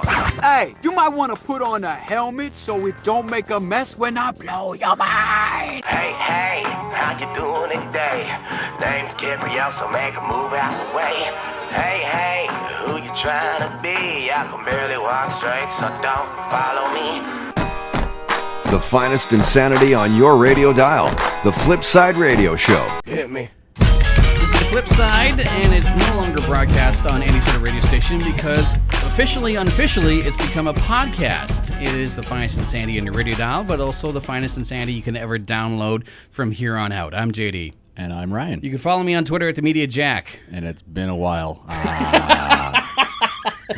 Hey, you might want to put on a helmet so it don't make a mess when I blow your mind. Hey, how you doing today? Name's Gabrielle, so make a move out the way. Hey, who you trying to be? I can barely walk straight, so don't follow me. The finest insanity on your radio dial. The Flipside Radio Show. Hit me. This is the Flipside, and it's no longer broadcast on any sort of radio station because unofficially, it's become a podcast. It is the finest insanity on your radio dial, but also the finest insanity you can ever download from here on out. I'm JD. And I'm Ryan. You can follow me on Twitter at TheMediaJack. And it's been a while.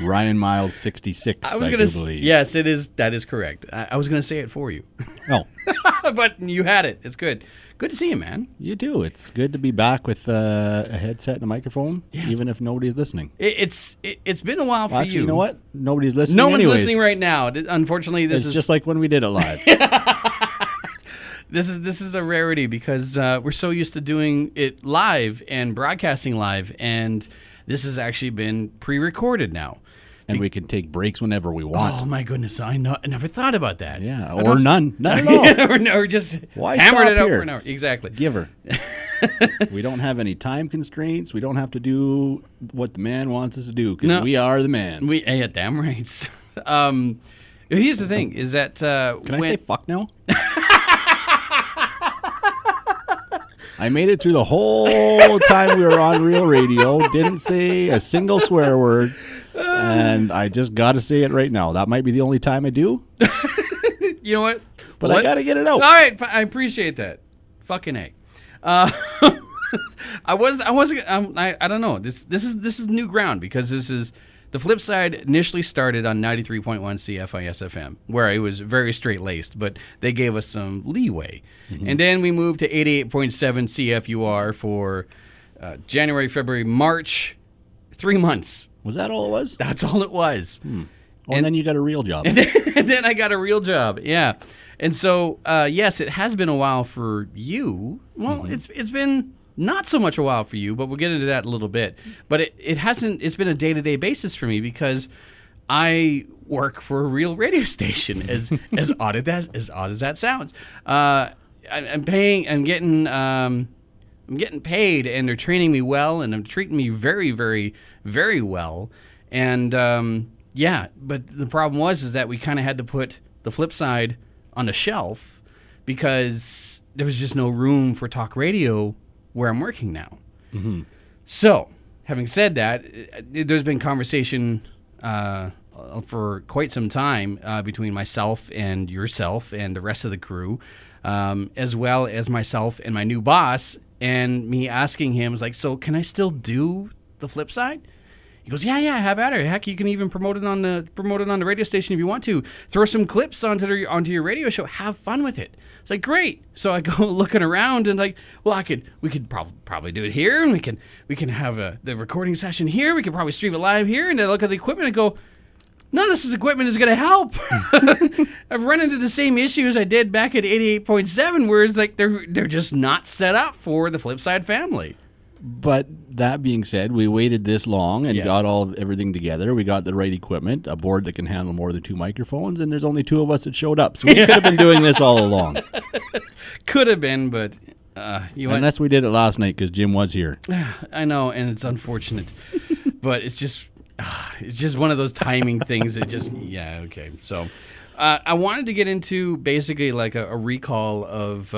Ryan Miles 66, I do believe. Yes, it is. That is correct. I was going to say it for you. Oh. But you had it. It's good. Good to see you, man. You too. It's good to be back with a headset and a microphone, even if nobody's listening. It's been a while for you. You know what? Nobody's listening. No one's anyways. listening right now. Unfortunately, this is just like when we did it live. This is a rarity because we're so used to doing it live and broadcasting live, and this has actually been pre-recorded now. And we can take breaks whenever we want. Oh my goodness, I never thought about that. Yeah, or none at all. or just Why hammered stop it out here? for an hour. Exactly. Giver. We don't have any time constraints. We don't have to do what the man wants us to do because we are the man. Yeah, damn right. Here's the thing: is that can I say fuck now? I made it through the whole time we were on real radio. Didn't say a single swear word. And I just got to say it right now. That might be the only time I do. You know what? But I got to get it out. All right, I appreciate that. Fucking A. I don't know. This is new ground because this is the Flipside initially started on 93.1 CFIS FM, where it was very straight-laced, but they gave us some leeway. Mm-hmm. And then we moved to 88.7 CFUR for January, February, March, 3 months. Was that all it was? That's all it was. And then you got a real job. And then I got a real job, yeah. And so, yes, it has been a while for you. Well, it's been not so much a while for you, but we'll get into that in a little bit. But it hasn't. It's been a day-to-day basis for me because I work for a real radio station. As odd as that sounds, I'm getting paid, and they're training me well, and they're treating me very, very, very well. And but the problem is that we kind of had to put the Flipside on the shelf because there was just no room for talk radio where I'm working now. Mm-hmm. So, having said that, there's been conversation for quite some time between myself and yourself and the rest of the crew, as well as myself and my new boss, and me asking him, was like, so can I still do the Flipside? He goes, yeah, have at it. Heck, you can even promote it on the radio station if you want to. Throw some clips onto your radio show. Have fun with it. It's like, great. So I go looking around and like, well, we could probably do it here, and we can have the recording session here. We could probably stream it live here, and I look at the equipment and go, none of this equipment is going to help. I've run into the same issues I did back at 88.7, where it's like they're just not set up for the Flipside family. But that being said, we waited this long and got everything together. We got the right equipment, a board that can handle more than 2 microphones, and there's only 2 of us that showed up. So we could have been doing this all along. Could have been, but unless we did it last night because Jim was here. I know, and it's unfortunate, but it's just one of those timing things that just okay. So I wanted to get into basically like a recall of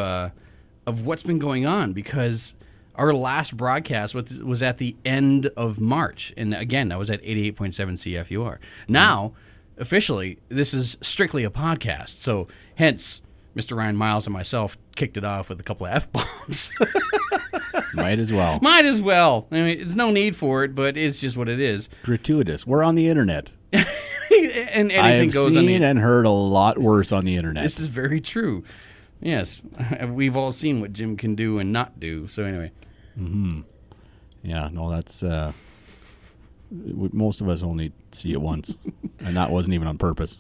what's been going on because our last broadcast was at the end of March. And again, that was at 88.7 CFUR. Now, officially, this is strictly a podcast. So hence, Mr. Ryan Miles and myself kicked it off with a couple of F-bombs. Might as well. Might as well. I mean, there's no need for it, but it's just what it is. Gratuitous. We're on the internet. And anything I've goes on the seen and heard a lot worse on the internet. This is very true. Yes. We've all seen what Jim can do and not do. So anyway. Mm-hmm. Yeah, no, that's... most of us only see it once. And that wasn't even on purpose.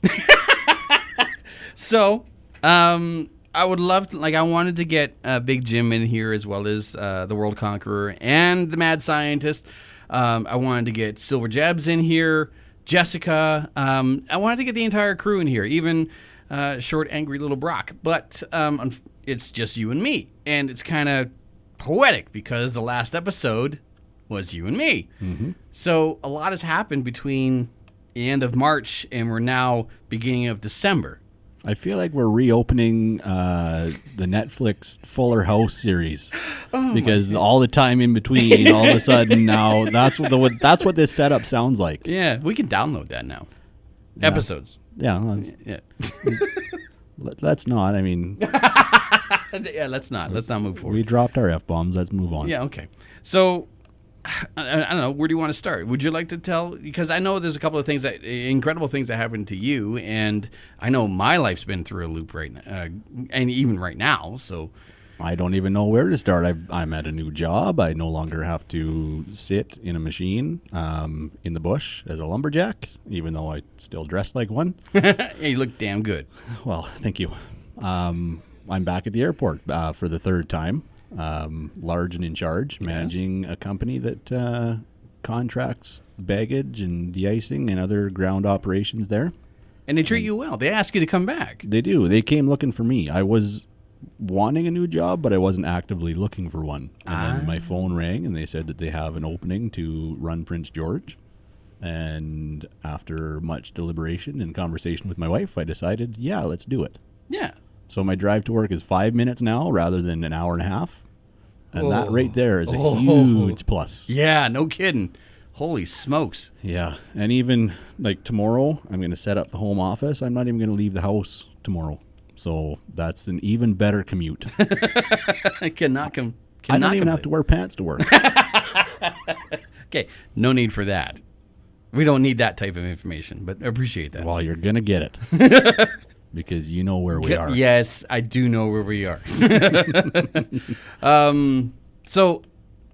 So, I would love to, I wanted to get Big Jim in here as well as the World Conqueror and the Mad Scientist. I wanted to get Silver Jabs in here, Jessica. I wanted to get the entire crew in here, even short, angry little Brock. But it's just you and me. And it's kind of poetic because the last episode was you and me. Mm-hmm. So a lot has happened between the end of March and we're now beginning of December. I feel like we're reopening the Netflix Fuller House series because all the time in between, all of a sudden now that's what this setup sounds like. Yeah, we can download that now. Yeah. Episodes. Yeah. Let's not. I mean, yeah, let's not move forward. We dropped our F-bombs. Let's move on. Yeah. Okay. So. I don't know. Where do you want to start? Would you like to tell? Because I know there's a couple of things incredible things that happened to you, and I know my life's been through a loop right now, and even right now. So I don't even know where to start. I'm at a new job. I no longer have to sit in a machine in the bush as a lumberjack, even though I still dress like one. Yeah, you look damn good. Well, thank you. I'm back at the airport for the third time. Large and in charge, managing a company that contracts baggage and de-icing and other ground operations there. And they treat you well. They ask you to come back. They do. They came looking for me. I was wanting a new job, but I wasn't actively looking for one. And then my phone rang, and they said that they have an opening to run Prince George. And after much deliberation and conversation with my wife, I decided, yeah, let's do it. Yeah. So my drive to work is 5 minutes now rather than an hour and a half. And that right there is a huge plus. Yeah, no kidding. Holy smokes. Yeah. And even like tomorrow, I'm going to set up the home office. I'm not even going to leave the house tomorrow. So that's an even better commute. I cannot I don't even have to wear pants to work. Okay, no need for that. We don't need that type of information, but I appreciate that. Well, you're going to get it. Because you know where we are. Yes, I do know where we are. So,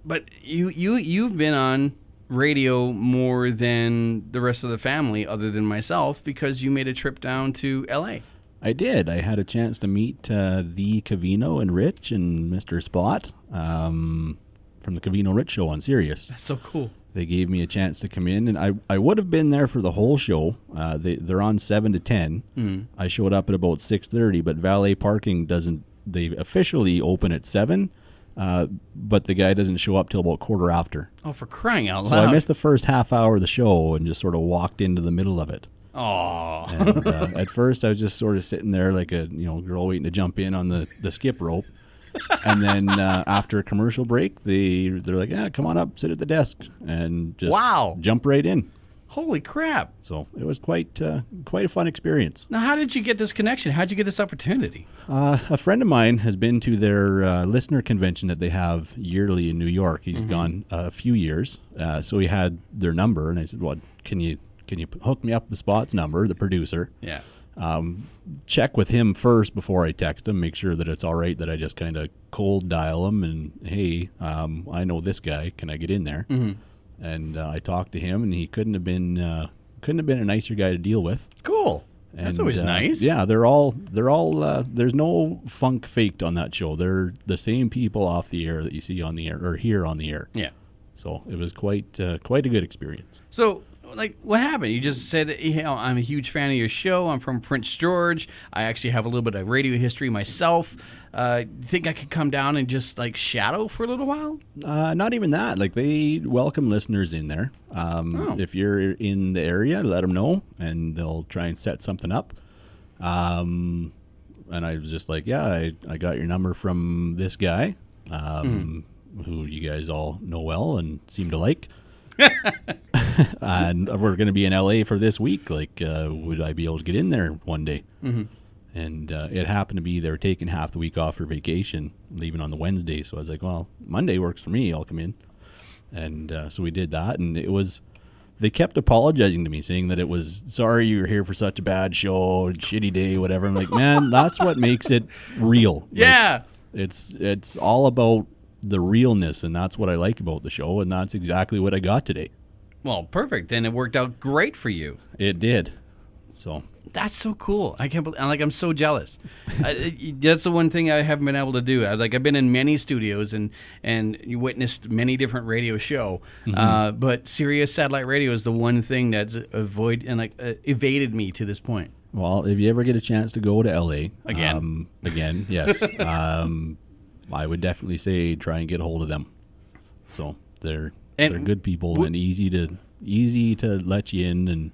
but you've been on radio more than the rest of the family, other than myself, because you made a trip down to L.A. I did. I had a chance to meet the Covino and Rich and Mr. Spot from the Covino Rich show on Sirius. That's so cool. They gave me a chance to come in, and I would have been there for the whole show. They're on 7 to 10. Mm. I showed up at about 6:30, but valet parking doesn't. They officially open at 7, but the guy doesn't show up till about quarter after. Oh, for crying out loud! So I missed the first half hour of the show and just sort of walked into the middle of it. Oh. And at first, I was just sort of sitting there like a girl waiting to jump in on the skip rope. And then after a commercial break, they're like, yeah, come on up, sit at the desk, and just jump right in. Holy crap. So it was quite a fun experience. Now, how did you get this connection? How did you get this opportunity? A friend of mine has been to their listener convention that they have yearly in New York. He's gone a few years. So he had their number, and I said, well, can you hook me up with Spot's number, the producer? Yeah. Check with him first before I text him, make sure that it's all right that I just kind of cold dial him and, hey, I know this guy, can I get in there? Mm-hmm. And I talked to him, and he couldn't have been a nicer guy to deal with. Cool. That's always nice. Yeah, they're all there's no funk faked on that show. They're the same people off the air that you see on the air or hear on the air. Yeah. So it was quite a good experience. So, like, what happened? You just said, I'm a huge fan of your show. I'm from Prince George. I actually have a little bit of radio history myself. Think I could come down and just, like, shadow for a little while? Not even that. Like, they welcome listeners in there. If you're in the area, let them know, and they'll try and set something up. And I was just like, yeah, I got your number from this guy, who you guys all know well and seem to like. And we're going to be in LA for this week. Like, would I be able to get in there one day? Mm-hmm. And it happened to be they were taking half the week off for vacation, leaving on the Wednesday. So I was like, well, Monday works for me. I'll come in. And so we did that. And they kept apologizing to me, saying that it was, sorry you were here for such a bad show, shitty day, whatever. I'm like, man, that's what makes it real. Yeah. Like, it's all about the realness, and that's what I like about the show, and that's exactly what I got today. Well, perfect. Then it worked out great for you. It did. So That's so cool. I can't believe. I'm so jealous. That's the one thing I haven't been able to do. I've been in many studios and you witnessed many different radio show, but Sirius satellite radio is the one thing that's evaded me to this point. Well, if you ever get a chance to go to LA Again, yes, I would definitely say try and get a hold of them. So they're good people and easy to let you in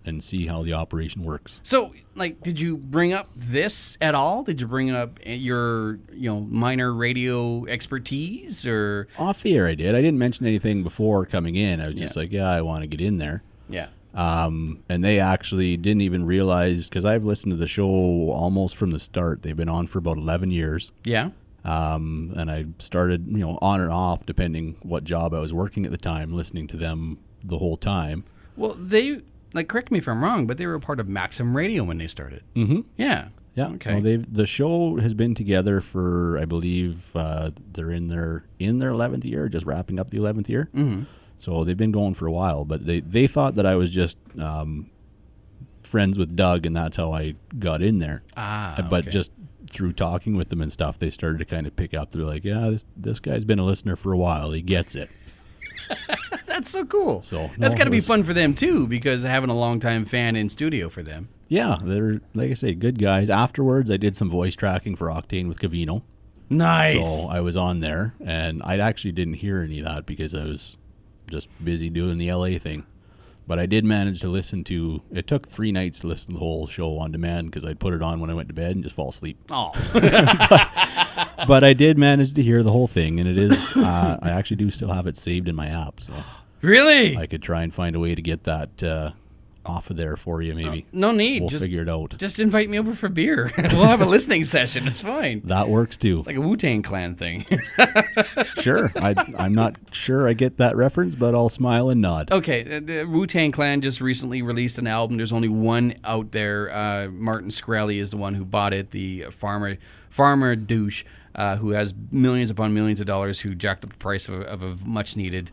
and see how the operation works. So, did you bring up this at all? Did you bring up your, minor radio expertise or? Off the air, I did. I didn't mention anything before coming in. I was just I want to get in there. Yeah. And they actually didn't even realize, because I've listened to the show almost from the start. They've been on for about 11 years. Yeah. And I started, on and off, depending what job I was working at the time, listening to them the whole time. Well, they... correct me if I'm wrong, but they were a part of Maxim Radio when they started. Mm-hmm. Yeah. Yeah. Okay. Well, the show has been together for, I believe, they're in their 11th year, just wrapping up the 11th year. Mm-hmm. So they've been going for a while, but they thought that I was just friends with Doug, and that's how I got in there. But just through talking with them and stuff, they started to kind of pick up. They're like, yeah, this guy's been a listener for a while. He gets it. That's so cool. So that's got to be fun for them too, because having a longtime fan in studio for them. Yeah, they're, like I say, good guys. Afterwards, I did some voice tracking for Octane with Cavino. Nice. So I was on there, and I actually didn't hear any of that because I was just busy doing the LA thing. But I did manage to listen to, it took 3 nights to listen to the whole show on demand because I'd put it on when I went to bed and just fall asleep. Oh. But I did manage to hear the whole thing, and it is, I actually do still have it saved in my app. So really? I could try and find a way to get that off of there for you, maybe. No need. We'll figure it out. Just invite me over for beer. We'll have a listening session. It's fine. That works too. It's like a Wu-Tang Clan thing. Sure. I'm not sure I get that reference, but I'll smile and nod. Okay. The Wu-Tang Clan just recently released an album. There's only one out there. Martin Shkreli is the one who bought it, the farmer douche, who has millions upon millions of dollars, who jacked up the price of a much-needed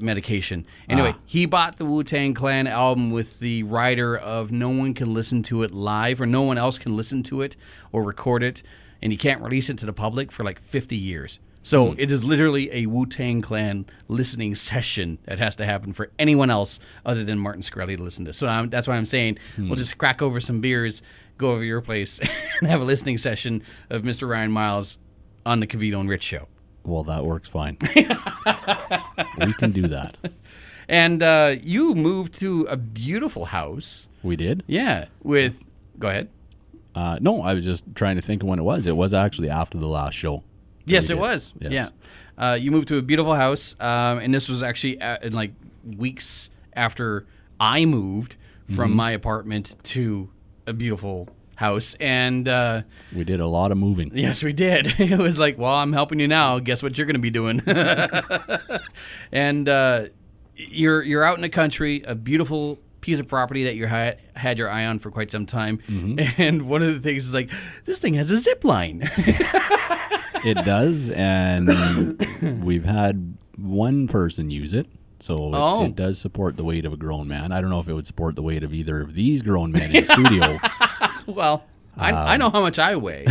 medication. Anyway, he bought the Wu-Tang Clan album with the rider of no one can listen to it live, or no one else can listen to it or record it, and he can't release it to the public for like 50 years. So it is literally a Wu-Tang Clan listening session that has to happen for anyone else other than Martin Shkreli to listen to. So that's why I'm saying we'll just crack over some beers, go over your place, and have a listening session of Mr. Ryan Miles on the Cavito and Rich Show. Well, that works fine. We can do that. And you moved to a beautiful house. We did? Yeah. Go ahead. No, I was just trying to think of when it was. It was actually after the last show. Yes, it was. Yes. Yeah. You moved to a beautiful house, and this was actually in like weeks after I moved from my apartment to a beautiful house. And we did a lot of moving. Yes, we did. It was like, well, I'm helping you now. Guess what you're going to be doing? And you're out in the country, a beautiful piece of property that you had your eye on for quite some time. And one of the things is like, this thing has a zip line. It does, and we've had one person use it. So it does support the weight of a grown man. I don't know if it would support the weight of either of these grown men in the studio. Well, I know how much I weigh.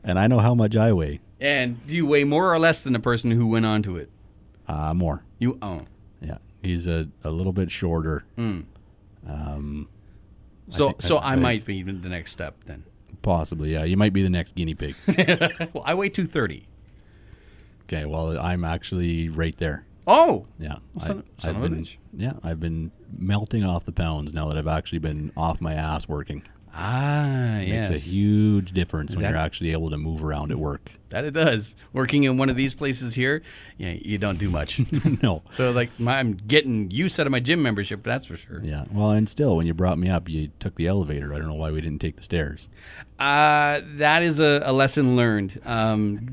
And I know how much I weigh. And do you weigh more or less than the person who went onto it? More. Yeah, he's a little bit shorter. So I might be the next step then. Possibly, yeah. You might be the next guinea pig. Well, I weigh 230. Okay, well, I'm actually right there. Oh! Yeah. Son of a bitch. Yeah, I've been melting off the pounds now that I've actually been off my ass working. Yes. Makes a huge difference when you're actually able to move around at work. That it does. Working in one of these places here, you don't do much. No. So I'm getting use out of my gym membership, that's for sure. Yeah. Well, and still, when you brought me up, you took the elevator. I don't know why we didn't take the stairs. That is a lesson learned.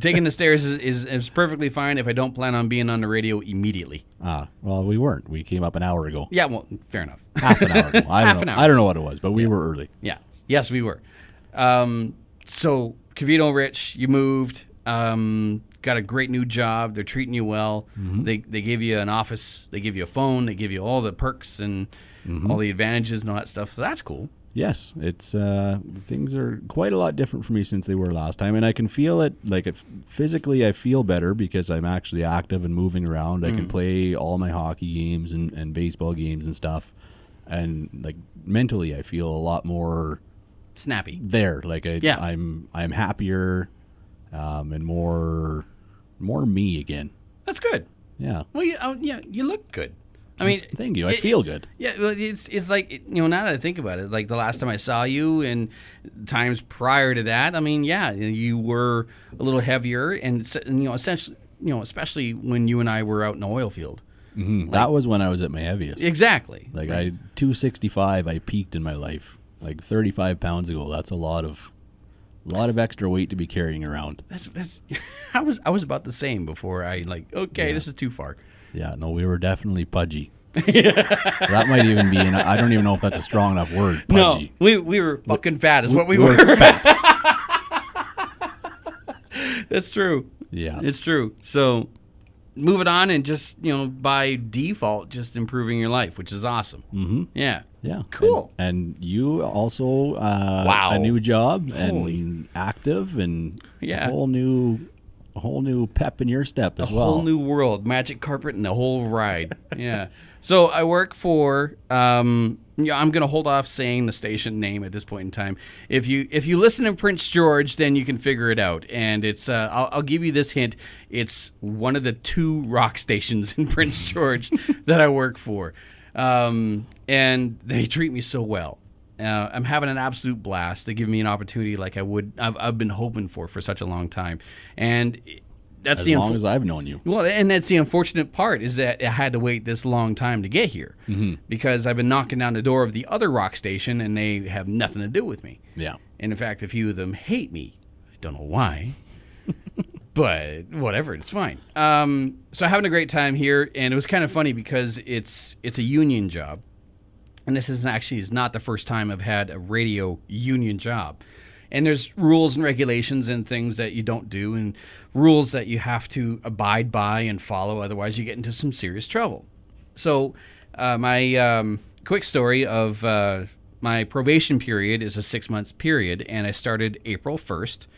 Taking the stairs is perfectly fine if I don't plan on being on the radio immediately. Well, we weren't. We came up an hour ago. Yeah, well, fair enough. Half an hour ago. I don't know what it was, but we were early. Yeah. Yes, we were. So, Cavito Rich, you moved, got a great new job. They're treating you well. They gave you an office. They give you a phone. They give you all the perks. And all the advantages and all that stuff. So that's cool. Yes, it's things are quite a lot different for me since they were last time, and I can feel it. Like physically, I feel better because I'm actually active and moving around. I can play all my hockey games and baseball games and stuff, and like mentally, I feel a lot more Snappy. there. Like I'm happier, and more me again. That's good. Yeah. Well, you look good. I mean, thank you. I feel good. Yeah, well, it's like, now that I think about it, like the last time I saw you and times prior to that, I mean, yeah, you were a little heavier, and essentially, especially when you and I were out in the oil field. Mm-hmm. Like, that was when I was at my heaviest. Exactly. Like right. 265, I peaked in my life. Like 35 pounds ago. That's a lot of extra weight to be carrying around. That's. I was about the same before I this is too far. Yeah, no, we were definitely pudgy. That might even be, I don't even know if that's a strong enough word, pudgy. No, we were fucking fat is what we were. Fat. That's true. Yeah. It's true. So move it on and just, by default, just improving your life, which is awesome. Mm-hmm. Yeah. Yeah. Cool. And you also, wow, a new job and active and yeah, a whole new pep in your step as well. A whole new world, magic carpet and the whole ride. Yeah. So I work for, I'm going to hold off saying the station name at this point in time. If you listen in Prince George, then you can figure it out. And it's, I'll give you this hint. It's one of the 2 rock stations in Prince George that I work for. And they treat me so well. I'm having an absolute blast. They give me an opportunity like I've been hoping for such a long time, and that's as long as I've known you. Well, and that's the unfortunate part is that I had to wait this long time to get here because I've been knocking down the door of the other rock station, and they have nothing to do with me. Yeah, and in fact, a few of them hate me. I don't know why, but whatever, it's fine. So having a great time here, and it was kind of funny because it's a union job. And this is not the first time I've had a radio union job. And there's rules and regulations and things that you don't do and rules that you have to abide by and follow. Otherwise, you get into some serious trouble. So my quick story of my probation period is a 6-month period. And I started April 1st,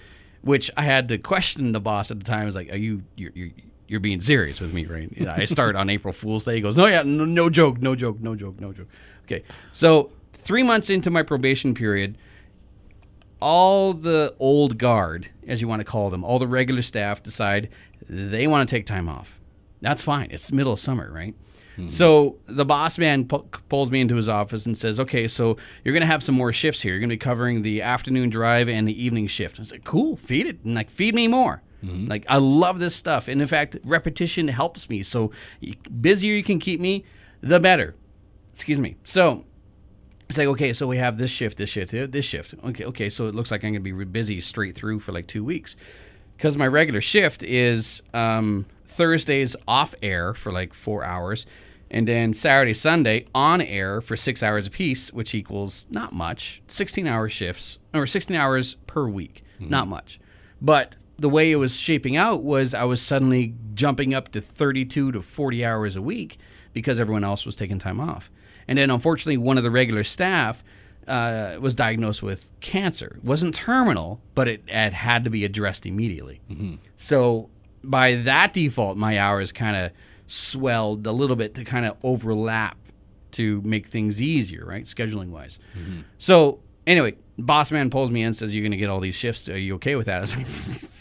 which I had to question the boss at the time. I was like, you're being serious with me, right? I start on April Fool's Day. He goes, no joke. Okay, so 3 months into my probation period, all the old guard, as you want to call them, all the regular staff decide they want to take time off. That's fine. It's the middle of summer, right? Mm-hmm. So the boss man pulls me into his office and says, okay, so you're going to have some more shifts here. You're going to be covering the afternoon drive and the evening shift. I was like, cool, feed it. And feed me more. Mm-hmm. I love this stuff. And in fact, repetition helps me. So busier you can keep me, the better. Excuse me. So it's like, okay, so we have this shift. Okay, so it looks like I'm going to be busy straight through for 2 weeks. Because my regular shift is Thursdays off air for 4 hours. And then Saturday, Sunday on air for 6 hours apiece, which equals not much. 16-hour shifts, or 16 hours per week. Mm-hmm. Not much. But the way it was shaping out was I was suddenly jumping up to 32 to 40 hours a week because everyone else was taking time off. And then, unfortunately, one of the regular staff was diagnosed with cancer. It wasn't terminal, but it had to be addressed immediately. Mm-hmm. So by that default, my hours kind of swelled a little bit to kind of overlap to make things easier, right, scheduling-wise. Mm-hmm. So anyway, boss man pulls me in and says, you're going to get all these shifts. Are you okay with that? I was like,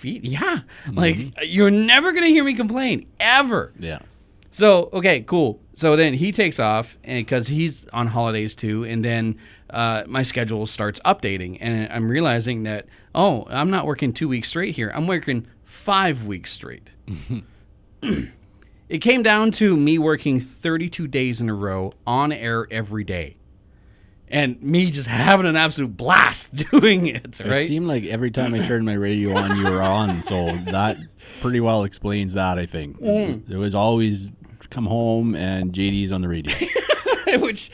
yeah. Mm-hmm. You're never going to hear me complain, ever. Yeah. So, okay, cool. So then he takes off because he's on holidays too, and then my schedule starts updating, and I'm realizing that, I'm not working 2 weeks straight here. I'm working 5 weeks straight. Mm-hmm. It came down to me working 32 days in a row on air every day. And me just having an absolute blast doing it, right? It seemed like every time I turned my radio on, you were on. So that pretty well explains that, I think. Mm. It was always come home and JD's on the radio. which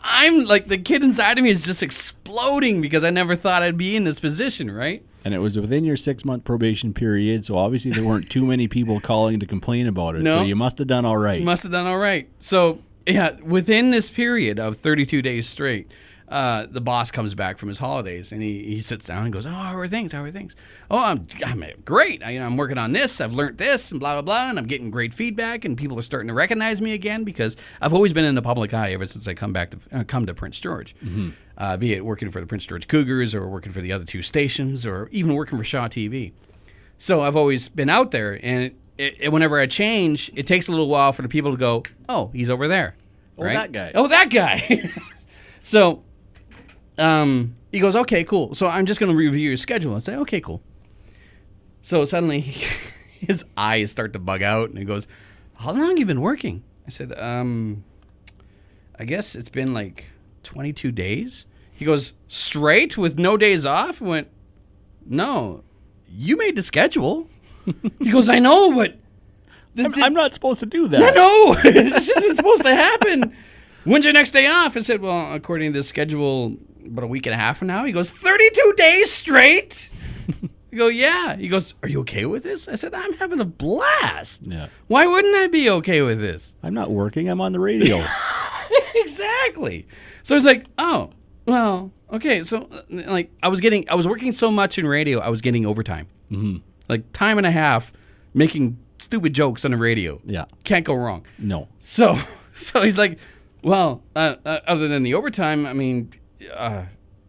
I'm the kid inside of me is just exploding because I never thought I'd be in this position, right? And it was within your 6-month probation period, so obviously there weren't too many people calling to complain about it. No. So you must have done all right. You must have done all right. So Yeah, within this period of 32 days straight, the boss comes back from his holidays, and he sits down and goes, "Oh, how are things? How are things? Oh, I'm great. I'm working on this. I've learned this, and blah, blah, blah, and I'm getting great feedback, and people are starting to recognize me again because I've always been in the public eye ever since I come to Prince George, be it working for the Prince George Cougars or working for the other two stations or even working for Shaw TV. So I've always been out there, and whenever I change, it takes a little while for the people to go, "Oh, he's over there." Oh, right? that guy. Oh, that guy. So he goes, "Okay, cool. So I'm just going to review your schedule." I say, "Okay, cool." So suddenly his eyes start to bug out, and he goes, "How long have you been working?" I said, I guess it's been like 22 days. He goes, "Straight with no days off?" I went, "No, you made the schedule." He goes, "I know, but I'm not supposed to do that. I know. This isn't supposed to happen. When's your next day off?" I said, "Well, according to the schedule, about a week and a half from now." He goes, 32 days straight? I go, "Yeah." He goes, "Are you okay with this?" I said, "I'm having a blast. Yeah. Why wouldn't I be okay with this?" I'm not working. I'm on the radio. Exactly. So it's like, oh, well, okay. So like I was working so much in radio, I was getting overtime. Mm-hmm. Like time and a half making stupid jokes on the radio. Yeah. Can't go wrong. No. So he's like, "Well, other than the overtime, I mean,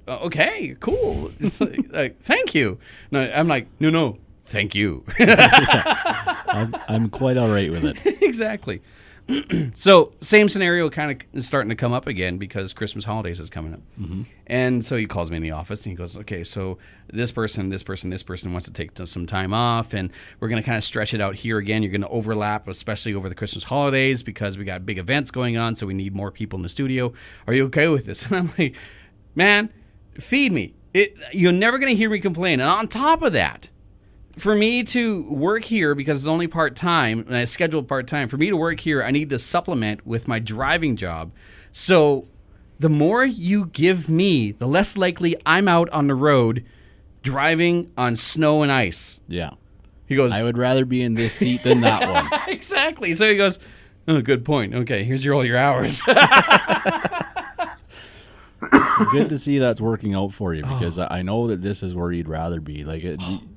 okay, cool. It's like, thank you." No, I'm like, no, thank you. I'm quite all right with it. Exactly. So same scenario kind of is starting to come up again because Christmas holidays is coming up. Mm-hmm. And so he calls me in the office and he goes, "Okay, so this person wants to take some time off, and we're going to kind of stretch it out here again. You're going to overlap, especially over the Christmas holidays because we got big events going on, so we need more people in the studio. Are you okay with this?" And I'm like, "Man, feed me. You're never going to hear me complain." And on top of that, for me to work here, because it's only part-time, and I scheduled part-time, for me to work here, I need to supplement with my driving job. So the more you give me, the less likely I'm out on the road driving on snow and ice. Yeah. He goes, I would rather be in this seat than that one. Exactly. So he goes, "Oh, good point. Okay, here's all your hours." Good to see that's working out for you, because I know that this is where you'd rather be. Like,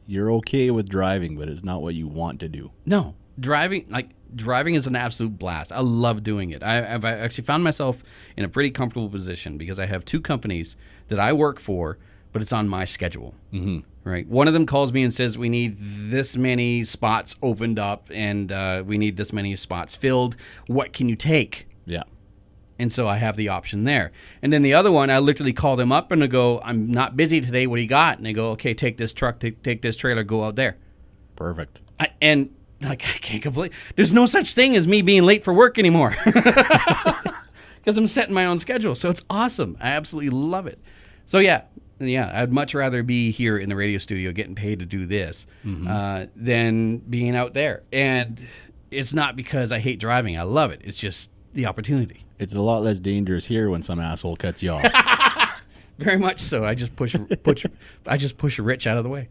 you're okay with driving, but it's not what you want to do. No, driving is an absolute blast. I love doing it. I've actually found myself in a pretty comfortable position because I have two companies that I work for, but it's on my schedule. Mm-hmm. Right. One of them calls me and says, "We need this many spots opened up, and we need this many spots filled. What can you take?" Yeah. And so I have the option there. And then the other one, I literally call them up and I go, "I'm not busy today. What do you got?" And they go, "Okay, take this truck, take this trailer, go out there." Perfect. I can't complain. There's no such thing as me being late for work anymore because I'm setting my own schedule. So it's awesome. I absolutely love it. So yeah, I'd much rather be here in the radio studio getting paid to do this than being out there. And it's not because I hate driving. I love it. It's just the opportunity. It's a lot less dangerous here when some asshole cuts you off. Very much so. I just push Rich out of the way.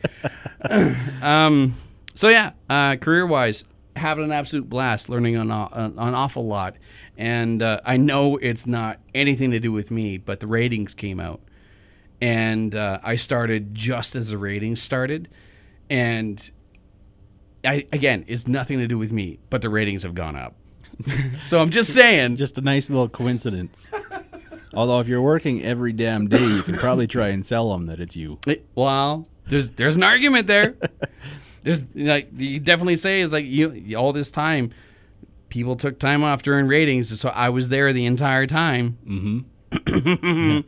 So yeah, career-wise, having an absolute blast, learning an awful lot. And I know it's not anything to do with me, but the ratings came out. And I started just as the ratings started. And again, it's nothing to do with me, but the ratings have gone up. So I'm just saying. Just a nice little coincidence. Although if you're working every damn day, you can probably try and sell them that it's you. Well, there's an argument there. There's you definitely say it's like you all this time, people took time off during ratings, so I was there the entire time. Mm-hmm.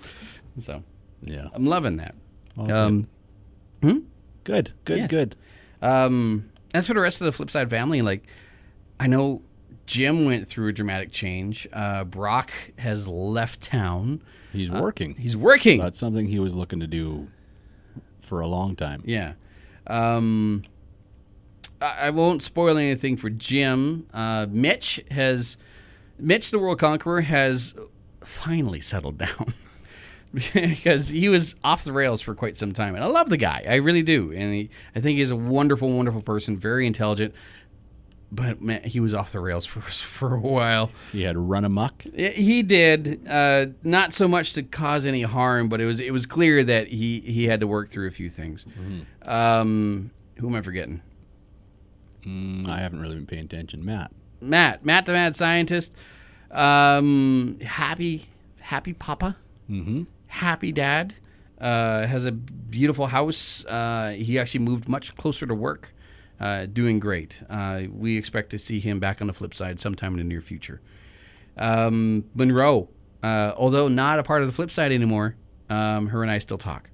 So yeah, I'm loving that. Well, good. Yes. Good. As for the rest of the Flipside family, like I know Jim went through a dramatic change. Brock has left town. He's working. He's working. That's something he was looking to do for a long time. Yeah. I won't spoil anything for Jim. Mitch, the World Conqueror, has finally settled down because he was off the rails for quite some time. And I love the guy. I really do. And I think he's a wonderful, wonderful person, very intelligent. But man, he was off the rails for a while. He had run amok. He did, not so much to cause any harm, but it was clear that he had to work through a few things. Who am I forgetting? I haven't really been paying attention. Matt the mad scientist. Happy papa. Happy dad. Has a beautiful house. He actually moved much closer to work. Doing great. We expect to see him back on the Flipside sometime in the near future. Monroe, although not a part of the Flipside anymore, her and I still talk.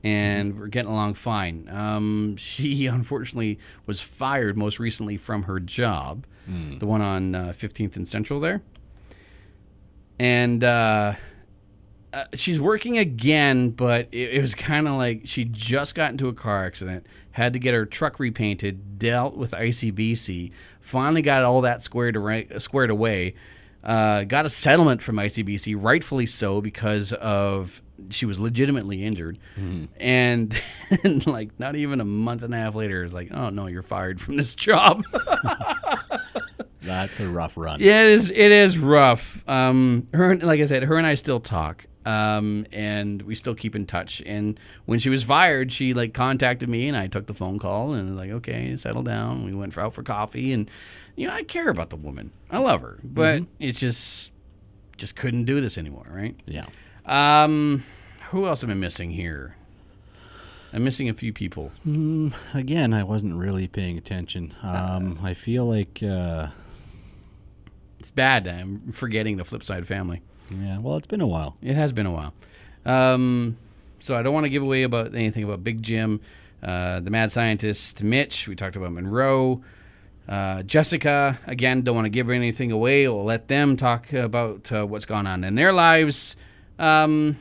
And we're getting along fine. She, unfortunately, was fired most recently from her job, the one on 15th and Central there. And she's working again, but it was kind of like she just got into a car accident, had to get her truck repainted, dealt with ICBC, finally got all that squared away, got a settlement from ICBC, rightfully so, because of she was legitimately injured. And like not even a month and a half later, it's like, oh no, you're fired from this job. That's a rough run. Yeah, it is rough. Like I said, her and I still talk. And we still keep in touch. And when she was fired, she like contacted me, and I took the phone call and was like, okay, settle down. We went out for coffee, and I care about the woman. I love her, but it's just couldn't do this anymore, right? Yeah. Who else am I missing here? I'm missing a few people. Again, I wasn't really paying attention. I feel like it's bad. I'm forgetting the Flipside family. Yeah, well, it's been a while. It has been a while. So I don't want to give away about anything about Big Jim, the mad scientist, Mitch. We talked about Monroe. Jessica, again, don't want to give anything away. We'll let them talk about what's gone on in their lives. Jebby.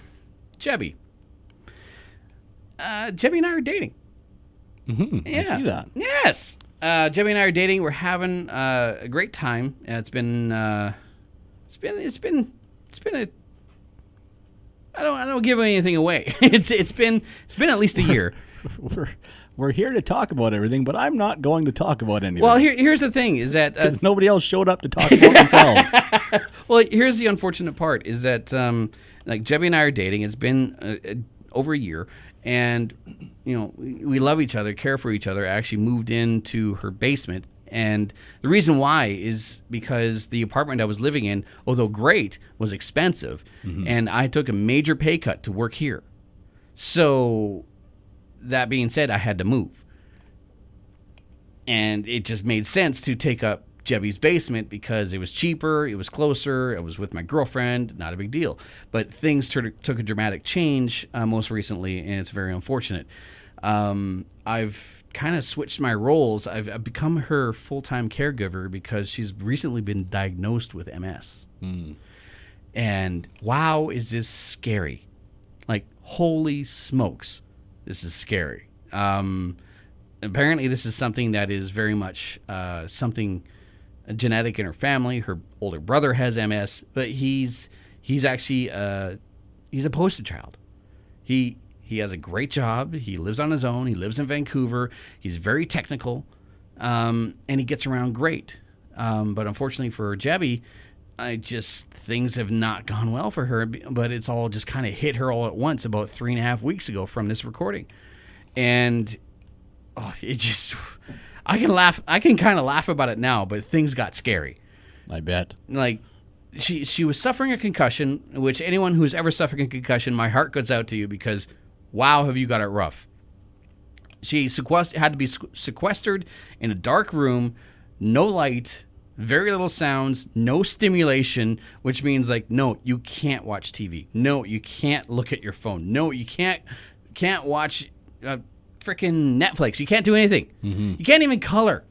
Jebby and I are dating. I see that. Yes. Jebby and I are dating. We're having a great time. It's been a I don't give anything away. It's been at least a year. We're here to talk about everything, but I'm not going to talk about anything. Well, here's the thing: is that because nobody else showed up to talk about themselves. Well, here's the unfortunate part: is that like Jebby and I are dating. It's been over a year, and we love each other, care for each other. I actually moved into her basement. And the reason why is because the apartment I was living in, although great, was expensive. And I took a major pay cut to work here. So that being said, I had to move. And it just made sense to take up Jebby's basement because it was cheaper, it was closer, I was with my girlfriend, not a big deal. But things took a dramatic change most recently, and it's very unfortunate. I've kind of switched my roles. I've become her full-time caregiver because she's recently been diagnosed with MS. And wow, is this scary. Like, holy smokes, this is scary. Apparently this is something that is very much something genetic in her family. Her older brother has MS, but he's actually he's a poster child. He has a great job. He lives on his own. He lives in Vancouver. He's very technical, and he gets around great. But unfortunately for Jebby, things have not gone well for her. But it's all just kind of hit her all at once about 3.5 weeks ago from this recording, and I can laugh. I can kind of laugh about it now, but things got scary. I bet. Like. She was suffering a concussion, which anyone who's ever suffered a concussion, my heart goes out to you because, wow, have you got it rough. She had to be sequestered in a dark room, no light, very little sounds, no stimulation, which means like, no, you can't watch TV. No, you can't look at your phone. No, you can't watch freaking Netflix. You can't do anything. You can't even color,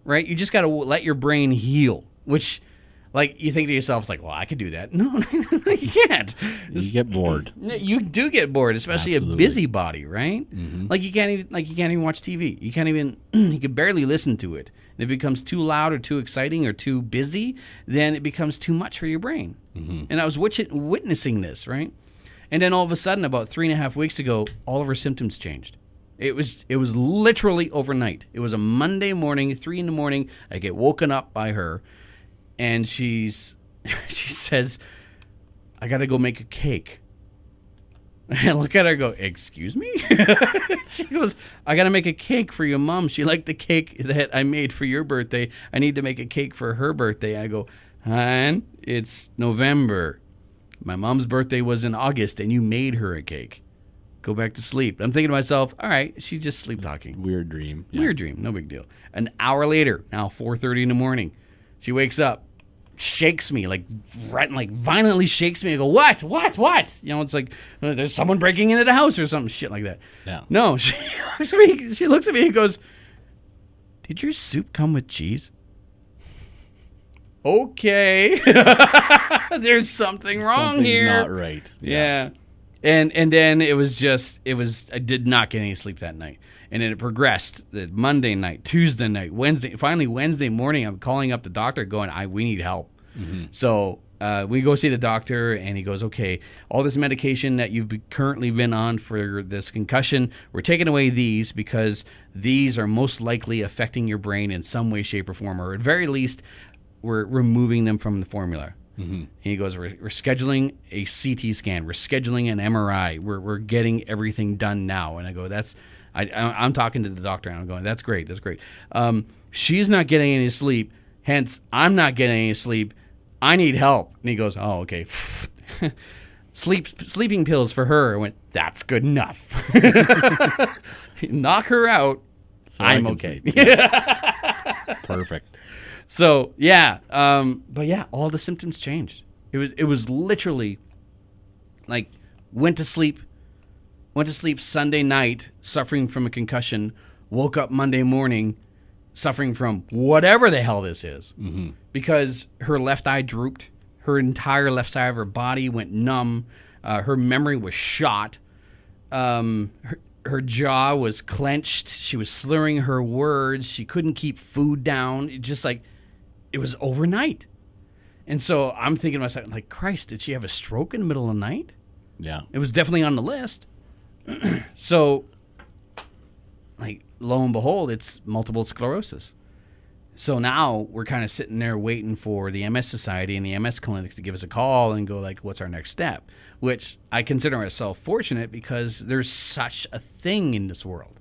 right? You just got to let your brain heal, which... Like, you think to yourself, it's like, well, I could do that. No, you can't. You get bored. You do get bored, especially Absolutely. A busybody, right? Like you can't even watch TV. You can't even you can barely listen to it. And if it becomes too loud or too exciting or too busy, then it becomes too much for your brain. And I was witnessing this, right? And then all of a sudden, about 3.5 weeks ago, all of her symptoms changed. It was literally overnight. It was a Monday morning, 3 a.m. I get woken up by her, and she says, "I got to go make a cake." And I look at her and go, "Excuse me?" She goes, "I got to make a cake for your mom. She liked the cake that I made for your birthday. I need to make a cake for her birthday." I go, "Hon, it's November. My mom's birthday was in August, and you made her a cake. Go back to sleep." I'm thinking to myself, all right, she's just sleep talking. Weird dream. Yeah. Weird dream, no big deal. An hour later, now 4:30 in the morning, she wakes up, shakes me, like violently shakes me. I go, what? You know, it's like there's someone breaking into the house or something, shit like that. Yeah. No, she looks at me and goes, "Did your soup come with cheese?" Okay. There's something wrong Something's here. not right. Yeah. And then I did not get any sleep that night. And then it progressed. The Monday night, Tuesday night, Wednesday. Finally, Wednesday morning, I'm calling up the doctor going, we need help. Mm-hmm. So we go see the doctor, and he goes, okay, all this medication that you've currently been on for this concussion, we're taking away these because these are most likely affecting your brain in some way, shape, or form, or at very least, we're removing them from the formula. Mm-hmm. He goes, we're scheduling a CT scan. We're scheduling an MRI. We're getting everything done now. And I go, I'm talking to the doctor, and I'm going, that's great. She's not getting any sleep. Hence, I'm not getting any sleep. I need help. And he goes, oh, okay. Sleeping pills for her. I went, that's good enough. Knock her out. So I'm okay. Perfect. So yeah, but yeah, all the symptoms changed. It was literally like went to sleep Sunday night suffering from a concussion, woke up Monday morning suffering from whatever the hell this is, because her left eye drooped, her entire left side of her body went numb, her memory was shot, her jaw was clenched, she was slurring her words, she couldn't keep food down, it was overnight. And so I'm thinking to myself, like, Christ, did she have a stroke in the middle of the night? Yeah. It was definitely on the list. So, like, lo and behold, it's multiple sclerosis. So now we're kind of sitting there waiting for the MS Society and the MS Clinic to give us a call and go, like, what's our next step? Which I consider myself fortunate because there's such a thing in this world,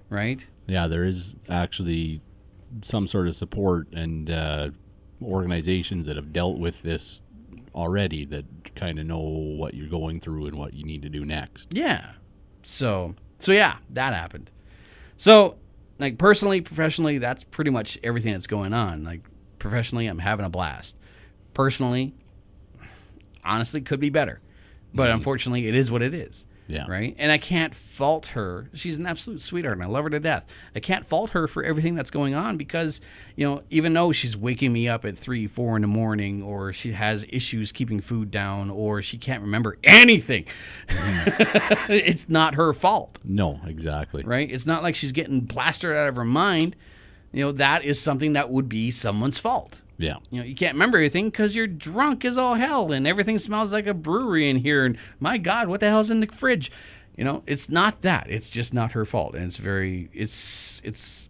right? Yeah, there is actually some sort of support and organizations that have dealt with this already that kind of know what you're going through and what you need to do next. Yeah. So yeah, that happened. So, like, personally, professionally, that's pretty much everything that's going on. Like, professionally, I'm having a blast. Personally, honestly, could be better. But unfortunately, it is what it is. Yeah. Right? And I can't fault her. She's an absolute sweetheart, and I love her to death. I can't fault her for everything that's going on because, you know, even though she's waking me up at 3, 4 in the morning, or she has issues keeping food down, or she can't remember anything, it's not her fault. No, exactly. Right? It's not like she's getting blasted out of her mind. You know, that is something that would be someone's fault. Yeah. You know, you can't remember everything because you're drunk as all hell and everything smells like a brewery in here. And my God, what the hell's in the fridge? You know, it's not that. It's just not her fault. And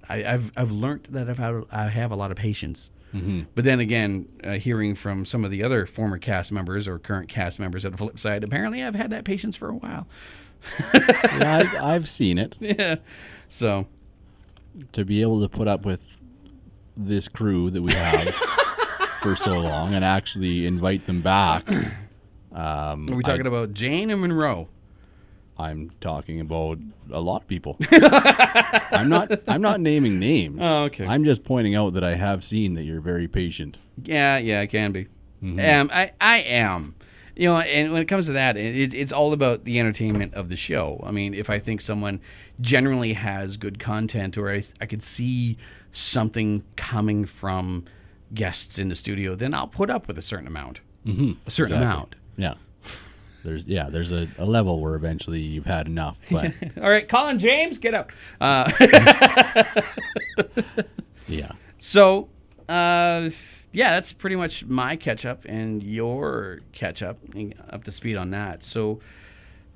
I've learned that I have a lot of patience. Mm-hmm. But then again, hearing from some of the other former cast members or current cast members at the Flipside, apparently I've had that patience for a while. Yeah, I've seen it. Yeah. So. To be able to put up with this crew that we have for so long and actually invite them back. Are we talking about Jane or Monroe? I'm talking about a lot of people. I'm not naming names. Oh, okay. I'm just pointing out that I have seen that you're very patient. Yeah, I can be. Mm-hmm. I am. You know, and when it comes to that, it's all about the entertainment of the show. I mean, if I think someone generally has good content, or I could see something coming from guests in the studio, then I'll put up with a certain amount. Mm-hmm. A certain amount. Yeah. There's a level where eventually you've had enough. But all right, Colin James, get out. Yeah. So, yeah, that's pretty much my catch up and your catch up to speed on that. So,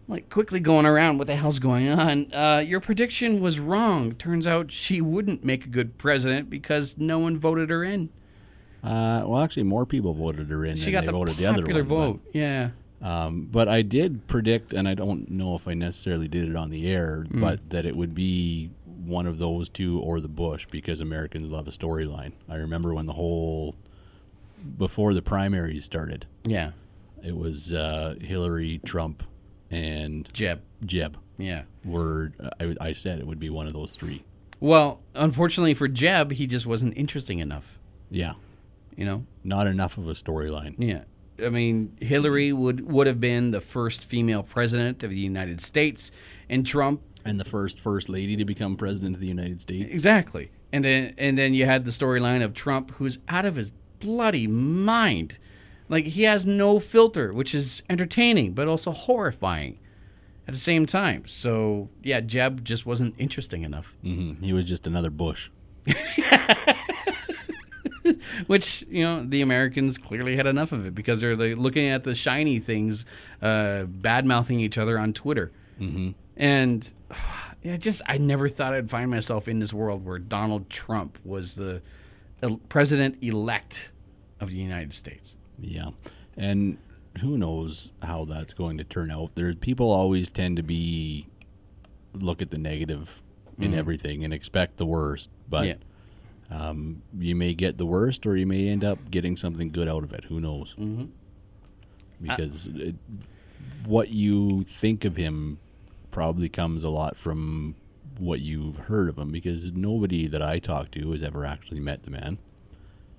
like quickly going around, what the hell's going on? Your prediction was wrong. Turns out she wouldn't make a good president because no one voted her in. Well, actually, more people voted her in She than got they the voted the other popular one. vote. Yeah. But I did predict, and I don't know if I necessarily did it on the air, but that it would be one of those two or the Bush, because Americans love a storyline. I remember when before the primaries started, Yeah. it was Hillary, Trump, and Jeb. Yeah. I said it would be one of those three. Well, unfortunately for Jeb, he just wasn't interesting enough. Yeah. You know? Not enough of a storyline. Yeah. I mean, Hillary would have been the first female president of the United States, and Trump. And the first lady to become president of the United States. Exactly. And then you had the storyline of Trump, who's out of his bloody mind. Like, he has no filter, which is entertaining, but also horrifying at the same time. So, yeah, Jeb just wasn't interesting enough. Mm-hmm. He was just another Bush. Which, the Americans clearly had enough of it because they're like, looking at the shiny things, bad-mouthing each other on Twitter. Mm-hmm. And I never thought I'd find myself in this world where Donald Trump was the president-elect of the United States. Yeah. And who knows how that's going to turn out. People always tend to look at the negative in everything and expect the worst. But Yeah. You may get the worst, or you may end up getting something good out of it. Who knows? Mm-hmm. Because what you think of him probably comes a lot from what you've heard of him, because nobody that I talk to has ever actually met the man.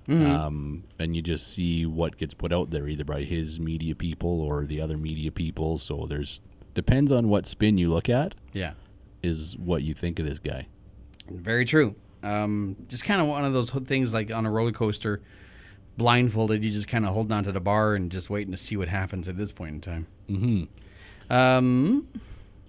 Mm-hmm. And you just see what gets put out there, either by his media people or the other media people. So depends on what spin you look at. Yeah. Is what you think of this guy. Very true. Just kind of one of those things like on a roller coaster, blindfolded, you just kind of holding on to the bar and just waiting to see what happens at this point in time. Mm-hmm.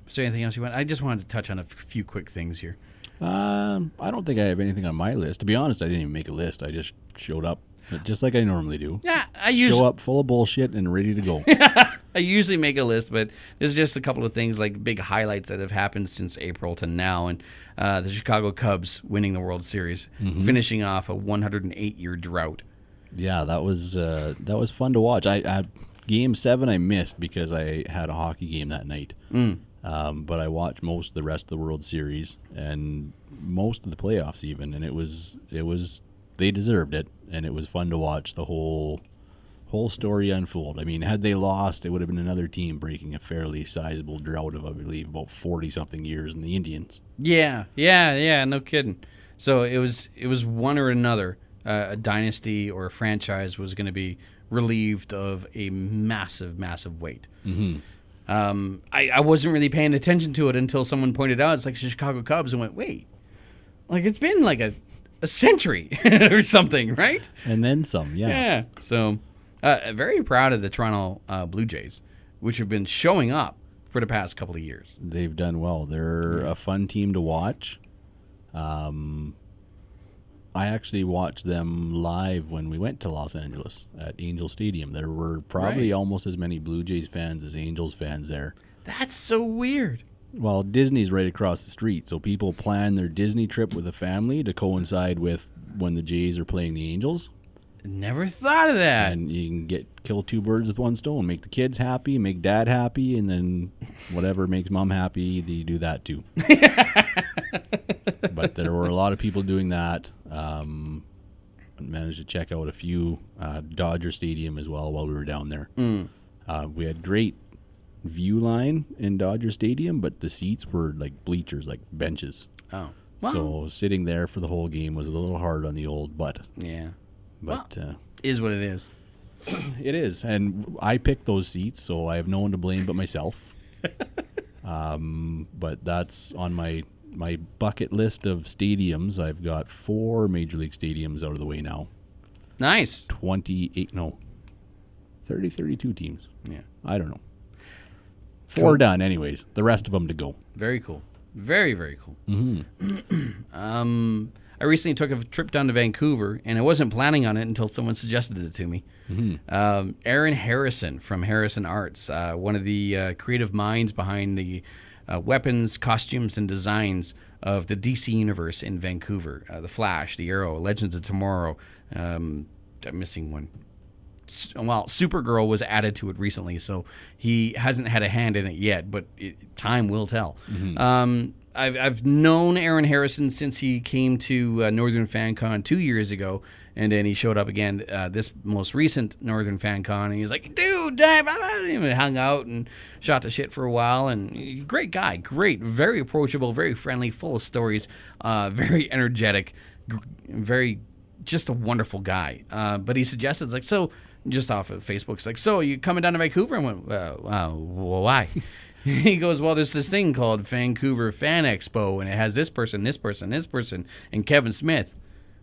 Is there anything else you want? I just wanted to touch on a few quick things here. I don't think I have anything on my list. To be honest, I didn't even make a list. I just showed up, just like I normally do. Yeah, show up full of bullshit and ready to go. I usually make a list, but there's just a couple of things like big highlights that have happened since April to now, and the Chicago Cubs winning the World Series, finishing off a 108-year drought. Yeah, that was fun to watch. I Game 7 I missed because I had a hockey game that night. But I watched most of the rest of the World Series and most of the playoffs even, and it was they deserved it, and it was fun to watch the whole story unfold. I mean, had they lost, it would have been another team breaking a fairly sizable drought of, I believe, about 40-something years in the Indians. Yeah, no kidding. So it was one or another. A dynasty or a franchise was going to be relieved of a massive, massive weight. Mm-hmm. I wasn't really paying attention to it until someone pointed out it's like the Chicago Cubs, and went, wait, like it's been like a century or something, right? And then some, yeah. Yeah. So very proud of the Toronto Blue Jays, which have been showing up for the past couple of years. They've done well. They're a fun team to watch. I actually watched them live when we went to Los Angeles at Angel Stadium. There were probably almost as many Blue Jays fans as Angels fans there. That's so weird. Well, Disney's right across the street, so people plan their Disney trip with a family to coincide with when the Jays are playing the Angels. Never thought of that. And you can kill two birds with one stone. Make the kids happy, make dad happy, and then whatever makes mom happy, you do that too. But there were a lot of people doing that. Managed to check out a few Dodger Stadium as well while we were down there. We had great view line in Dodger Stadium, but the seats were like bleachers, like benches. Oh, wow. So sitting there for the whole game was a little hard on the old butt. Yeah. But is what it is. It is, and I picked those seats, so I have no one to blame but myself. But that's on my bucket list of stadiums. I've got 4 Major League stadiums out of the way now. Nice. 32 teams. Yeah. I don't know. 4 done anyways. The rest of them to go. Very cool. Very, very cool. Mm-hmm. I recently took a trip down to Vancouver, and I wasn't planning on it until someone suggested it to me. Aaron Harrison from Harrison Arts, one of the creative minds behind the weapons, costumes, and designs of the DC Universe in Vancouver. The Flash, the Arrow, Legends of Tomorrow. I'm missing one. Well, Supergirl was added to it recently, so he hasn't had a hand in it yet, but time will tell. I've known Aaron Harrison since he came to Northern FanCon 2 years ago, and then he showed up again this most recent Northern FanCon, and he was like, dude, I even hung out and shot the shit for a while, and great guy, great, very approachable, very friendly, full of stories, very energetic, very, just a wonderful guy. But he suggested, like, so, just off of Facebook, it's like, so you coming down to Vancouver? I went, why? He goes, well, there's this thing called Vancouver Fan Expo, and it has this person, this person, this person, and Kevin Smith.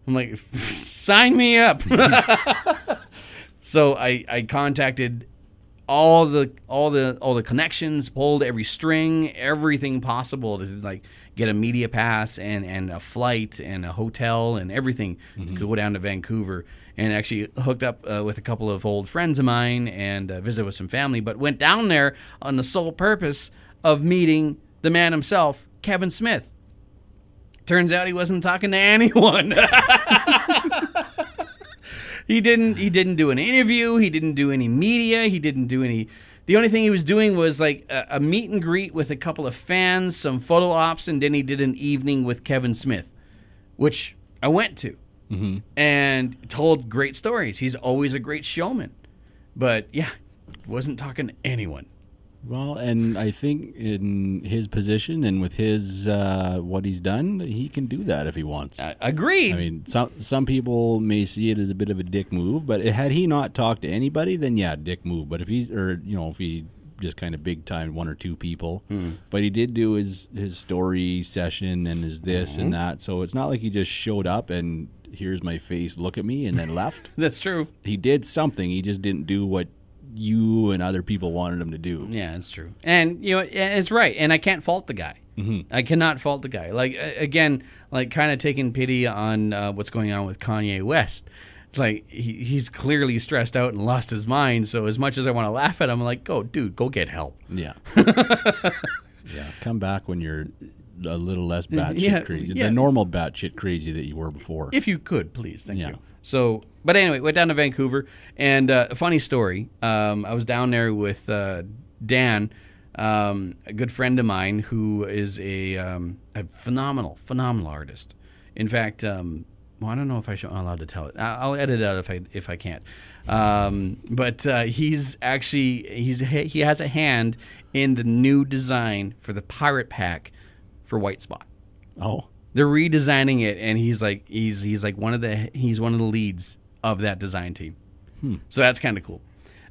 I'm like, sign me up. So I contacted all the connections, pulled every string, everything possible to like get a media pass and a flight and a hotel and everything to go down to Vancouver. And actually hooked up with a couple of old friends of mine and visited with some family, but went down there on the sole purpose of meeting the man himself, Kevin Smith. Turns out he wasn't talking to anyone. He didn't do an interview. He didn't do any media. He didn't do any. The only thing he was doing was like a meet and greet with a couple of fans, some photo ops, and then he did an evening with Kevin Smith, which I went to. And told great stories. He's always a great showman. But, yeah, wasn't talking to anyone. Well, and I think in his position and with his what he's done, he can do that if he wants. Agreed. I mean, some people may see it as a bit of a dick move, but had he not talked to anybody, then yeah, dick move. But if if he just kind of big time one or two people, but he did do his story session and his this and that. So it's not like he just showed up and here's my face, look at me, and then left. That's true. He did something. He just didn't do what you and other people wanted him to do. Yeah, that's true. And, it's right. And I can't fault the guy. I cannot fault the guy. Like, again, like kind of taking pity on what's going on with Kanye West. It's like he's clearly stressed out and lost his mind. So as much as I want to laugh at him, I'm like, dude, go get help. Yeah. Yeah. Come back when you're a little less batshit crazy. Yeah. The normal batshit crazy that you were before. If you could, please. Thank you. So, but anyway, went down to Vancouver. And a funny story. I was down there with Dan, a good friend of mine who is a phenomenal artist. In fact, well, I don't know if I'm allowed to tell it. I'll edit it out if I can't. But he's actually he has a hand in the new design for the Pirate Pack for White Spot. Oh, they're redesigning it, and he's one of the leads of that design team. So that's kind of cool.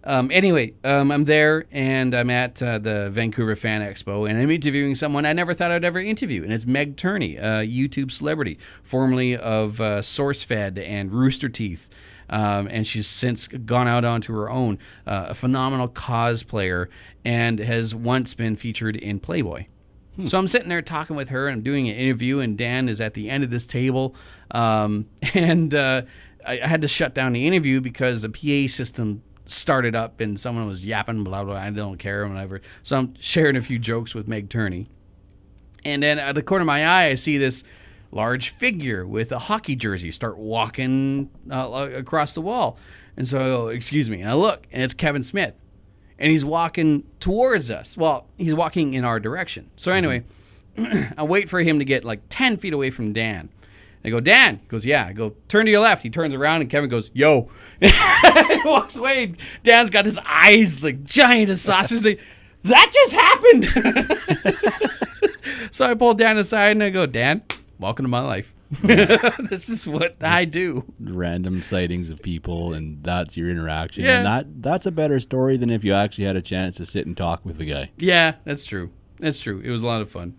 Anyway, I'm there, and I'm at the Vancouver Fan Expo, and I'm interviewing someone I never thought I'd ever interview, and it's Meg Turney, a YouTube celebrity, formerly of SourceFed and Rooster Teeth, and she's since gone out onto her own, a phenomenal cosplayer, and has once been featured in Playboy. So I'm sitting there talking with her, and I'm doing an interview, and Dan is at the end of this table, and I had to shut down the interview because the PA system started up and someone was yapping, blah, blah, I don't care, whatever. So I'm sharing a few jokes with Meg Turney. And then at the corner of my eye, I see this large figure with a hockey jersey start walking across the wall. And so I go, excuse me. And I look, and it's Kevin Smith. And he's walking towards us. Well, he's walking in our direction. So anyway, I wait for him to get like 10 feet away from Dan. I go, Dan. He goes, yeah. I go, turn to your left. He turns around, and Kevin goes, yo. He walks away. Dan's got his eyes like giant as saucers. Like, that just happened. So I pull Dan aside, and I go, Dan, welcome to my life. This is what I do. Random sightings of people, and that's your interaction. Yeah. And that's a better story than if you actually had a chance to sit and talk with the guy. Yeah, that's true. That's true. It was a lot of fun.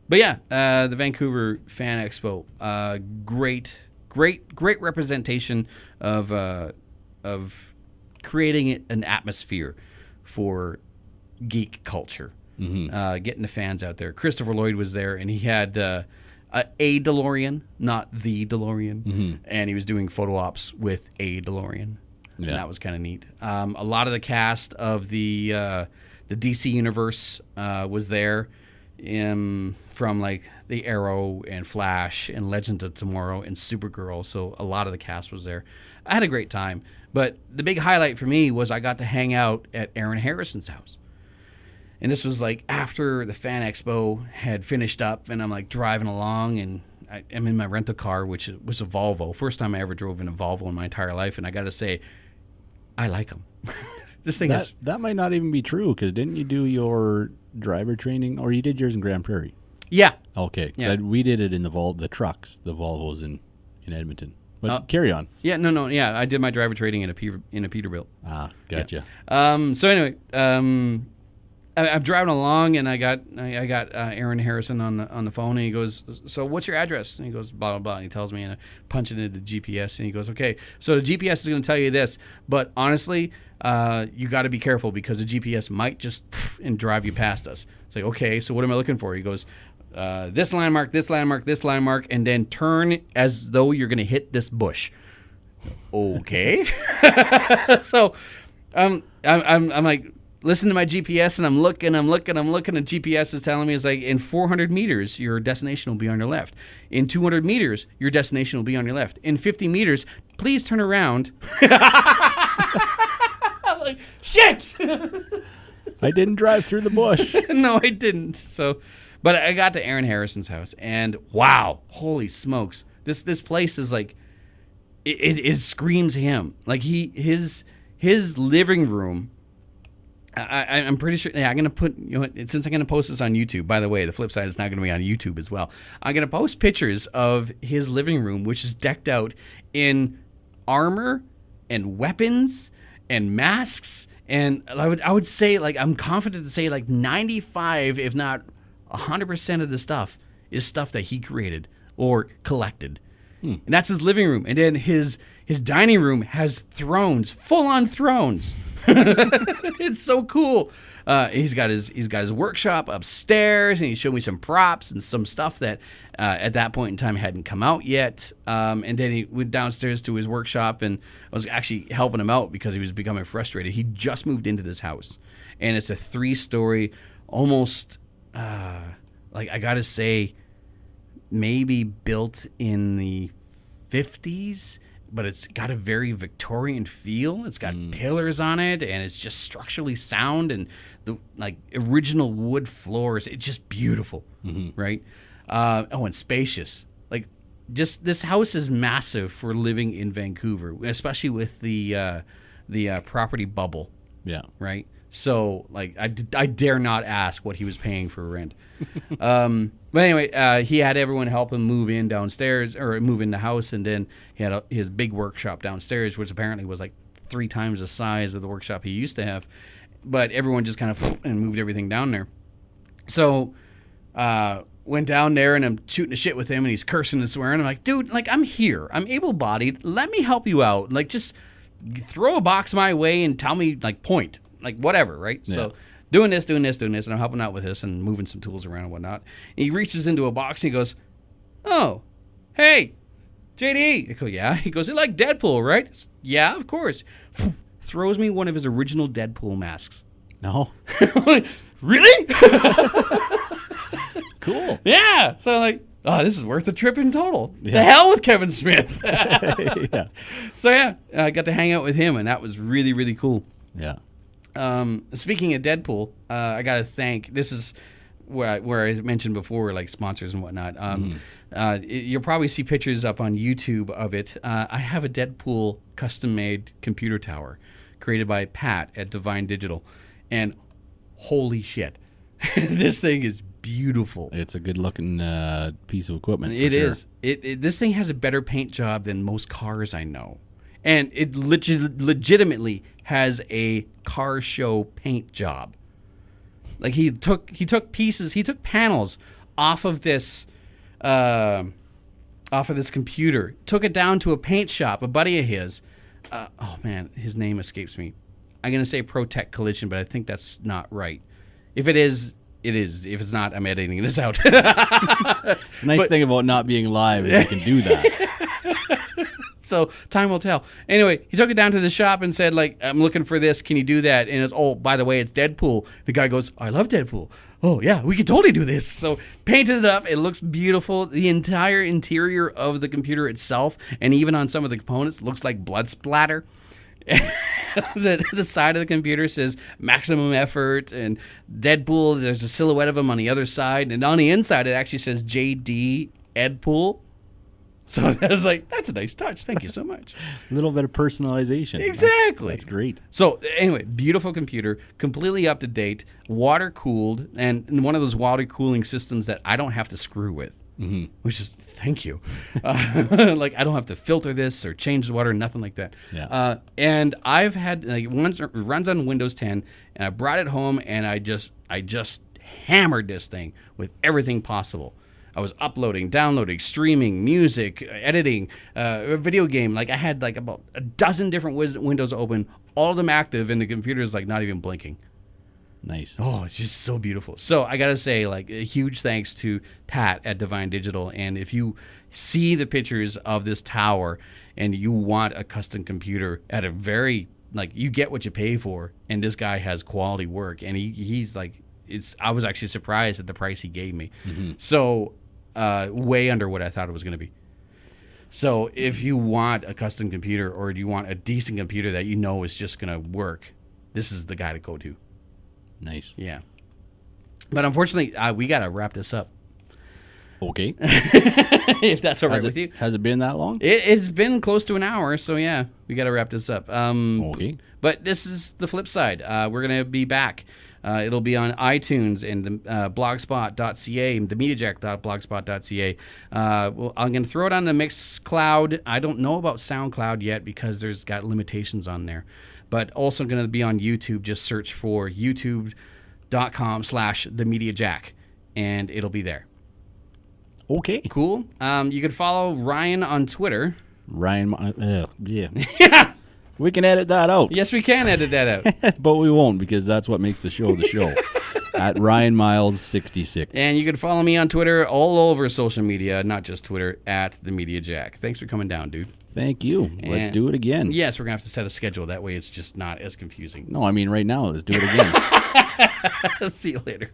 But yeah, the Vancouver Fan Expo, great representation of creating an atmosphere for geek culture. Getting the fans out there. Christopher Lloyd was there, and he had a DeLorean, not the DeLorean. And he was doing photo ops with a DeLorean. And that was kind of neat. A lot of the cast of the DC universe was there, from like the Arrow and Flash and Legends of Tomorrow and Supergirl. So a lot of the cast was there. I had a great time. But the big highlight for me was I got to hang out at Aaron Harrison's house. And this was like after the Fan Expo had finished up, and I'm like driving along, and I'm in my rental car, which was a Volvo. First time I ever drove in a Volvo in my entire life, and I got to say, I like them. This thing that might not even be true, because didn't you do your driver training, or you did yours in Grand Prairie? Yeah. Okay. Yeah. We did it in the trucks, the Volvos in Edmonton. But carry on. Yeah, no, yeah. I did my driver training in a Peterbilt. Ah, gotcha. Yeah. So anyway, I'm driving along, and I got Aaron Harrison on the phone, and he goes, "So what's your address?" And he goes, "Blah blah blah." And he tells me, and I punch it into the GPS, and he goes, "Okay, so the GPS is going to tell you this, but honestly, you got to be careful, because the GPS might just and drive you past us." It's like, okay, so what am I looking for? He goes, "This landmark, this landmark, this landmark, and then turn as though you're going to hit this bush." Okay. So I'm like, listen to my GPS, and I'm looking, and GPS is telling me, it's like, in 400 meters, your destination will be on your left. In 200 meters, your destination will be on your left. In 50 meters, please turn around. I'm like, shit! I didn't drive through the bush. No, I didn't. So, but I got to Aaron Harrison's house, and wow, holy smokes. This place is like, it screams him. Like his living room, I'm pretty sure. Yeah, I'm gonna put, since I'm gonna post this on YouTube. By the way, the Flipside is now gonna be on YouTube as well. I'm gonna post pictures of his living room, which is decked out in armor and weapons and masks. And I would say, like, I'm confident to say, like, 95, if not 100% of the stuff is stuff that he created or collected. And that's his living room. And then his dining room has thrones, full-on thrones. It's so cool. He's got his workshop upstairs, and he showed me some props and some stuff that at that point in time hadn't come out yet. And then he went downstairs to his workshop, and I was actually helping him out because he was becoming frustrated. He just moved into this house, and it's a 3-story, almost like, I gotta say, maybe built in the 50s. But it's got a very Victorian feel. It's got pillars on it, and it's just structurally sound, and the original wood floors. It's just beautiful, right? And spacious. Like, just this house is massive for living in Vancouver, especially with the property bubble. Yeah. Right. So, like, I dare not ask what he was paying for rent. But anyway, he had everyone help him move in downstairs, or move in the house, and then he had his big workshop downstairs, which apparently was like 3 times the size of the workshop he used to have. But everyone just kind of and moved everything down there. So went down there, and I'm shooting the shit with him, and he's cursing and swearing. I'm like, dude, like, I'm here. I'm able-bodied. Let me help you out. Like, just throw a box my way and tell me, like, point. Like, whatever, right? Yeah. So doing this, and I'm helping out with this and moving some tools around and whatnot. And he reaches into a box, and he goes, "Oh, hey, JD." I go, "Yeah." He goes, "You like Deadpool, right?" Said, "Yeah, of course." Throws me one of his original Deadpool masks. No. Really? Cool. Yeah. So I'm like, oh, this is worth a trip in total. Yeah. The hell with Kevin Smith. Yeah. So yeah, I got to hang out with him, and that was really, really cool. Yeah. Speaking of Deadpool, I got to thank, this is where I mentioned before, like, sponsors and whatnot. You'll probably see pictures up on YouTube of it. I have a Deadpool custom-made computer tower created by Pat at Divine Digital. And holy shit, this thing is beautiful. It's a good-looking piece of equipment. It is. This thing has a better paint job than most cars I know. And it legitimately has a car show paint job. Like, he took panels off of this computer, took it down to a paint shop, a buddy of his. Oh man, his name escapes me. I'm gonna say ProTech Collision, but I think that's not right. If it is, It is. If it's not, I'm editing this out. The nice thing about not being live is you can do that. So time will tell. Anyway, he took it down to the shop and said, like, I'm looking for this. Can you do that? And it's, oh, by the way, it's Deadpool. The guy goes, I love Deadpool. Oh, yeah, we could totally do this. So painted it up. It looks beautiful. The entire interior of the computer itself, and even on some of the components, looks like blood splatter. The side of the computer says maximum effort, and Deadpool, there's a silhouette of him on the other side. And on the inside, it actually says JD Edpool. So I was like, that's a nice touch. Thank you so much. A little bit of personalization. Exactly. That's great. So anyway, beautiful computer, completely up to date, water cooled, and one of those water cooling systems that I don't have to screw with. Mm-hmm. Which is, thank you. Like, I don't have to filter this or change the water, nothing like that. Yeah. And I've had, like, it runs on Windows 10, and I brought it home, and I just hammered this thing with everything possible. I was uploading, downloading, streaming, music, editing, a video game. Like, I had like about a dozen different windows open, all of them active, and the computer's like not even blinking. Nice. Oh, it's just so beautiful. So I got to say, like, a huge thanks to Pat at Divine Digital. And if you see the pictures of this tower and you want a custom computer at a very, like, you get what you pay for, and this guy has quality work, and he's like, I was actually surprised at the price he gave me. Mm-hmm. So way under what I thought it was going to be. So if you want a custom computer, or do you want a decent computer that you know is just going to work, this is the guy to go to. Nice. Yeah. But unfortunately, we got to wrap this up. Okay. If that's all right with you. Has it been that long? It's been close to an hour, so yeah, we got to wrap this up. Okay. But this is the flip side. We're going to be back. It'll be on iTunes and the blogspot.ca, TheMediaJack.blogspot.ca. I'm going to throw it on the Mixcloud. I don't know about SoundCloud yet because there's got limitations on there. But also going to be on YouTube. Just search for youtube.com/TheMediaJack, and it'll be there. Okay. Cool. You can follow Ryan on Twitter. Ryan, yeah. We can edit that out. Yes, we can edit that out. But we won't, because that's what makes the show the show. At Ryan Miles 66. And you can follow me on Twitter, all over social media, not just Twitter, at TheMediaJack. Thanks for coming down, dude. Thank you. Let's do it again. Yes, we're going to have to set a schedule. That way it's just not as confusing. No, I mean right now. Let's do it again. See you later.